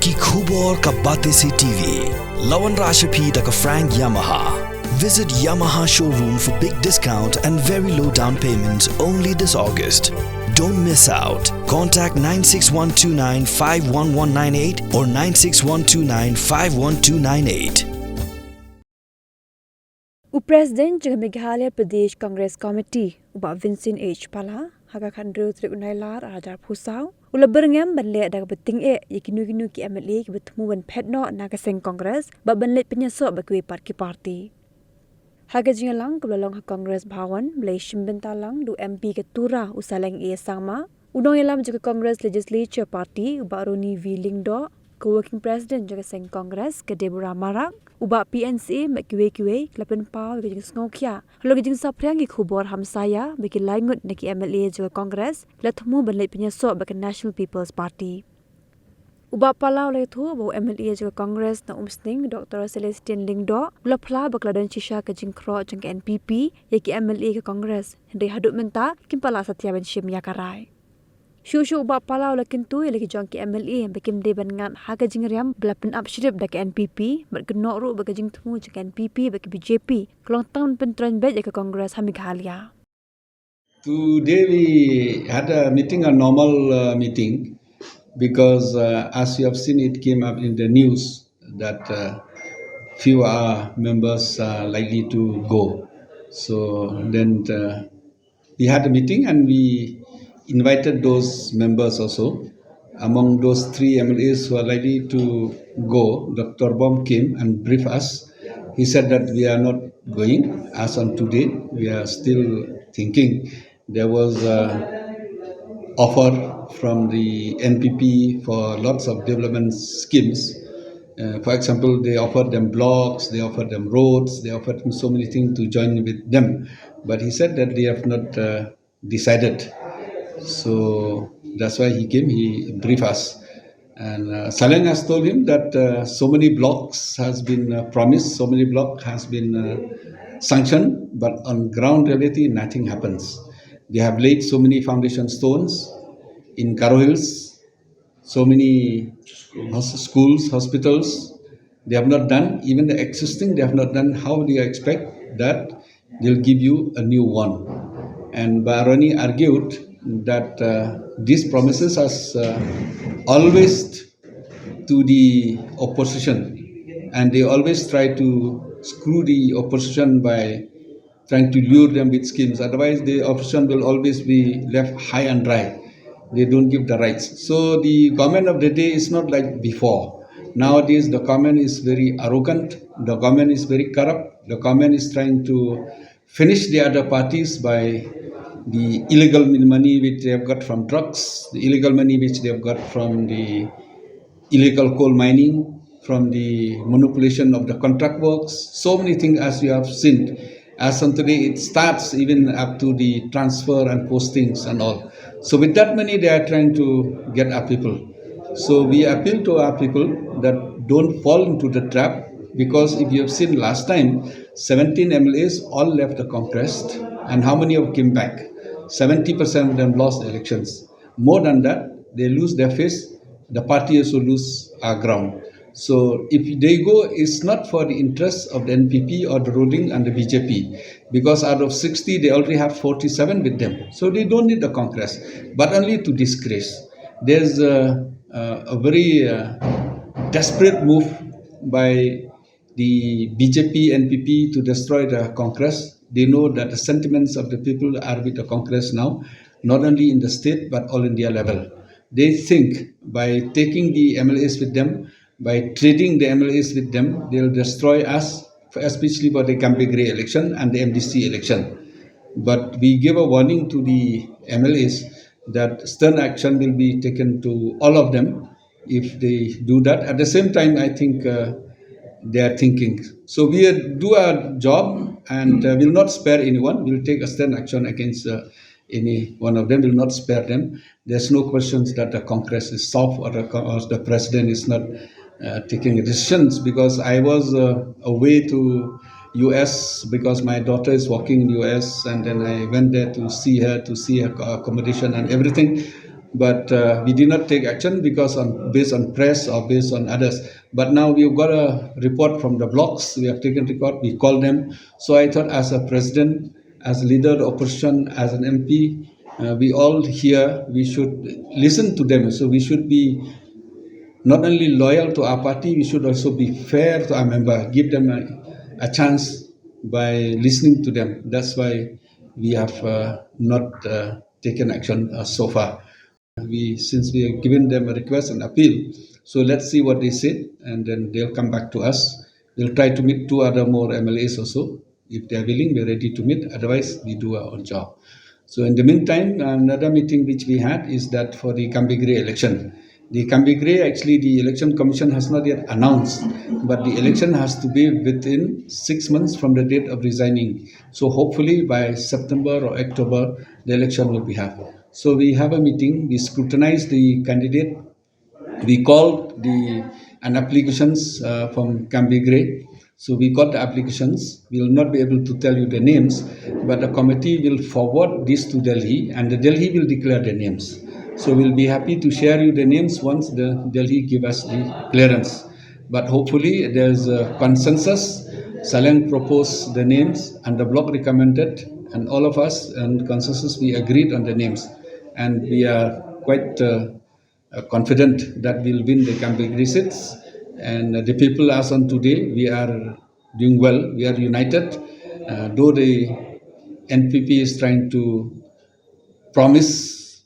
ki khubor ka bate se TV. Lawan Rashapi taka Frank Yamaha. Visit Yamaha showroom for big discount and very low down payments only this August. Don't miss out. Contact 96129-51198 or 96129-51298. President Meghalaya Pradesh Congress Committee uba Vincent Phla haga khandru tribunailar radar phusau ulaberngam banle daga beting yakinu ki MLA ki betemu ban phetno nagaseng Congress ba banle penyaso bakwe party haga jingalang kulalong ha Congress bhawan Malaysian bentalang du MP ketura usalang sangma udong yalam juga Congress Legislature Party uba Roni V Lingdo co-working president nagaseng Congress ke Deborah Marak uba PNCA makwe klapen paw gejing sngokia lo gejing saprang ki khubor hamsaya beki laingut neki MLA juga Congress lathmu banle penyaso bek National People's Party uba palau le thu bo MLA juga Congress na umsning Dr. Celestine Lingdo la Phla bakladan Shah gejing Khroh jeng NPP yaki MLA ke Congress ndai hadut menta kimpala satyaban shimya karai Shushu uba palau lakin tu lagi jong ki MLA bekim de bangan haga jingriam blapen upshirip dak NPP bergenok ru bagajing temu jeng NPP bagi BJP kelong tahun pentran bet ke Congress Meghalaya. Today we had a meeting, a normal meeting, because as you have seen, it came up in the news that few members are likely to go. So then we had a meeting and we invited those members also. Among those 3 MLAs who are likely to go, Dr. Bom came and briefed us. He said that we are not going as on today. We are still thinking. There was an offer from the NPP for lots of development schemes. For example, they offered them blocks, they offered them roads, they offered them so many things to join with them. But he said that they have not decided. So that's why he came, he briefed us. And Saleng has told him that so many blocks has been promised, so many blocks has been sanctioned, but on ground reality, nothing happens. They have laid so many foundation stones in Khroh Hills, so many schools, hospitals. They have not done, even the existing, they have not done. How do you expect that they'll give you a new one? And Baroni argued that these promises are always to the opposition, and they always try to screw the opposition by trying to lure them with schemes. Otherwise, the opposition will always be left high and dry. They don't give the rights. So the government of the day is not like before. Nowadays, the government is very arrogant. The government is very corrupt. The government is trying to finish the other parties by the illegal money which they have got from drugs, the illegal money which they have got from the illegal coal mining, from the manipulation of the contract works, so many things as you have seen. As on today, it starts even up to the transfer and postings and all. So with that money, they are trying to get our people. So we appeal to our people that don't fall into the trap, because if you have seen last time, 17 MLAs all left the Congress, and how many of them came back? 70% of them lost elections. More than that, they lose their face. The party also lose our ground. So if they go, it's not for the interests of the NPP or the ruling and the BJP, because out of 60, they already have 47 with them. So they don't need the Congress, but only to disgrace. There's a very desperate move by the BJP, NPP to destroy the Congress. They know that the sentiments of the people are with the Congress now, not only in the state, but all India level. They think by taking the MLAs with them, by trading the MLAs with them, they'll destroy us, especially for the Campigray election and the MDC election. But we give a warning to the MLAs that stern action will be taken to all of them if they do that. At the same time, I think they are thinking. So we do our job and will not spare anyone. We'll take a stern action against any one of them, will not spare them. There's no questions that the Congress is soft or the president is not taking decisions, because I was away to US because my daughter is working in US, and then I went there to see her accommodation and everything. but we did not take action because based on press or based on others. But now we've got a report from the blocks. We have taken record. We called them. So I thought, as a president, as a leader of the opposition, as an MP, we all here, we should listen to them. So we should be not only loyal to our party, we should also be fair to our member, give them a chance by listening to them. That's why we have not taken action so far. Since we have given them a request and appeal, so let's see what they say, and then they'll come back to us. We'll try to meet two other more MLAs also. If they're willing, we're ready to meet. Otherwise, we do our own job. So in the meantime, another meeting which we had is that for the Kambigre election. The Kambigre, actually, the election commission has not yet announced, but the election has to be within 6 months from the date of resigning. So hopefully by September or October, the election will be held. So we have a meeting, we scrutinize the candidate, we called an applications from Kambigre. So we got the applications. We will not be able to tell you the names, but the committee will forward this to Delhi, and the Delhi will declare the names. So we'll be happy to share you the names once the Delhi give us the clearance. But hopefully there's a consensus. Saleng proposed the names, and the bloc recommended, and all of us and consensus we agreed on the names, and we are quite confident that we'll win the Kambigre seats. And the people as on today, we are doing well. We are united. Though the NPP is trying to promise,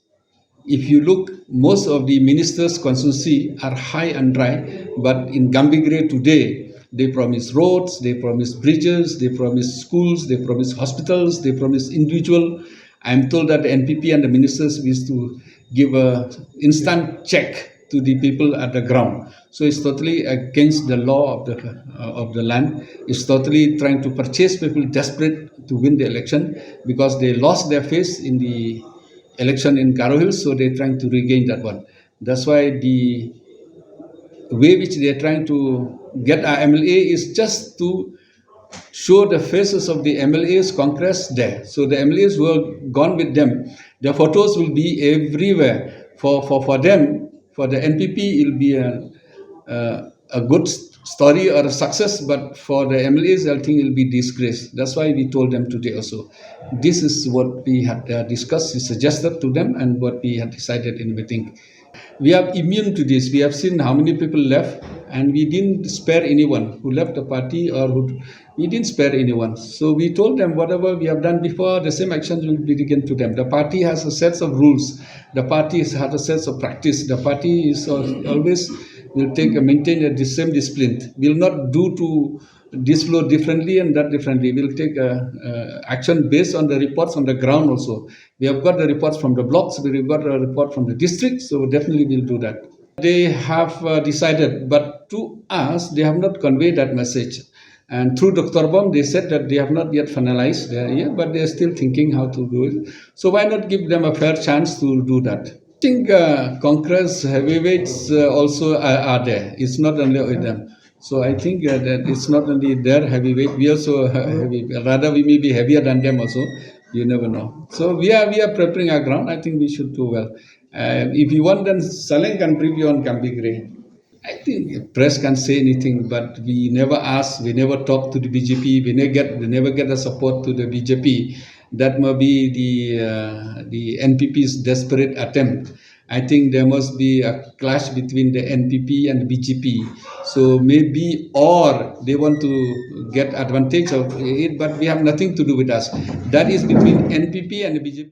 if you look, most of the ministers' constituency are high and dry, but in Kambigre today, they promise roads, they promise bridges, they promise schools, they promise hospitals, they promise individual. I'm told that the NPP and the ministers wish to give a instant check to the people at the ground. So it's totally against the law of the land. It's totally trying to purchase people desperate to win the election because they lost their face in the election in Khroh Hills, so they're trying to regain that one. That's why the way which they're trying to get our MLA is just to show the faces of the MLAs Congress there. So the MLAs who are gone with them, their photos will be everywhere. For them, for the NPP, it will be a good story or a success, but for the MLAs, I think it will be disgrace. That's why we told them today also. This is what we had discussed, suggested to them, and what we had decided in the meeting. We are immune to this. We have seen how many people left, and we didn't spare anyone who left the party we didn't spare anyone. So we told them whatever we have done before, the same actions will be taken to them. The party has a set of rules. The party has a set of practice. The party is always will maintain the same discipline. Will not do to this flow differently and that differently. We'll take action based on the reports on the ground also. We have got the reports from the blocks, we've got a report from the district, so definitely we'll do that. They have decided, but to us, they have not conveyed that message. And through Dr. Bom, they said that they have not yet finalized but they are still thinking how to do it. So why not give them a fair chance to do that? I think Congress heavyweights also are there. It's not only with them. So I think that it's not only their heavyweight, we also heavy. Rather, we may be heavier than them also. You never know. So we are preparing our ground. I think we should do well. If you want, then Saleng can preview on Kambigre. I think press can say anything, but we never ask, we never talk to the BJP, we never get the support to the BJP. That may be the NPP's desperate attempt. I think there must be a clash between the NPP and the BJP. So maybe, or they want to get advantage of it, but we have nothing to do with us. That is between NPP and the BJP.